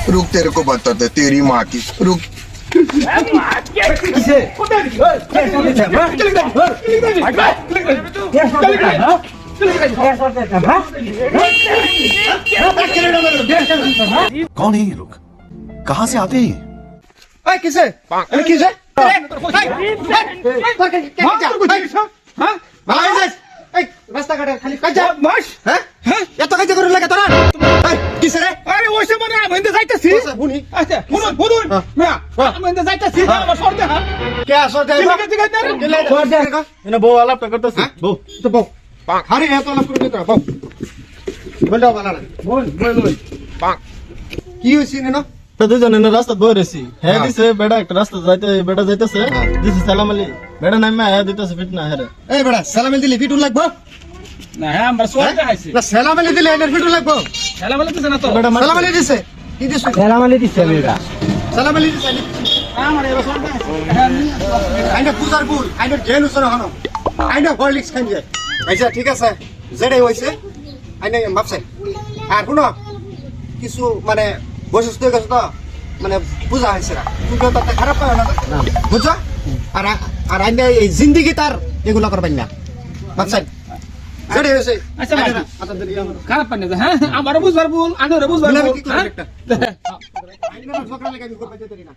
रुक तेरे को बताते तेरी माँ की रुक कौन है ये लोग कहाँ से आते हैं কিসে কিসে রাস্তাঘাটে খালি কাজা হ্যাঁ এত কাজা করে লাগে তোরা কিসে রে আরে ওইসব মানে আমি এনতে যাইতাছি বুনি আচ্ছা শুনুন মিয়া আমি এনতে যাইতাছি আমার সরতে হ্যাঁ কে আসর দে সর দে এনে বউ আলাপ করতেছিস বউ তো বউ আরে এত আলাপ করে তোরা বউ বলডা বালা না বল কি হইছে না তো দুজনে না রাস্তা বই রয়েছি হ্যাঁ দিছে বেড়া একটা রাস্তা যাইতে বেড়া যাইতেছে দিছে সালাম আলী বেড়া নামে হ্যাঁ দিতেছে ফিট না হ্যাঁ এই বেড়া সালাম দিলি ফিটুল লাগবো না হ্যাঁ আমরা সরতে আইছি না সালাম দিলি এনে ফিটুল লাগবো খেলা বলে দিছ না তো বেড়া সালাম দিছে কি দিছ সালাম আলী দিছে বেড়া সালাম দিছে আমার এবার সরতে আইছি আইনা পূজার বুল আইনা জেল উসর হনো আইনা হরলিক্স খাই যায় আচ্ছা ঠিক আছে যেটাই হইছে আইনা মাপছে আর শুনো কিছু মানে বয়স হয়ে গেছে তো মানে পূজা হয়েছে না তুমি তাতে খারাপ পাবে না বুঝছো আর আর আইনা এই জিন্দিগি তার এগুলো করবেন না মাপছেন যেটাই হয়েছে আচ্ছা ভাই খারাপ পানি না হ্যাঁ আমারও বুঝবার ভুল আনোরও বুঝবার ভুল হ্যাঁ আইনা ঝগড়া লাগে আমি করতে পারি না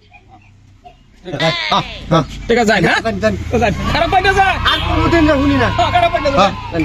ঠিক আছে যাই হ্যাঁ জান খারাপ পানি না যা আর কোনদিন না শুনি না খারাপ পানি না জান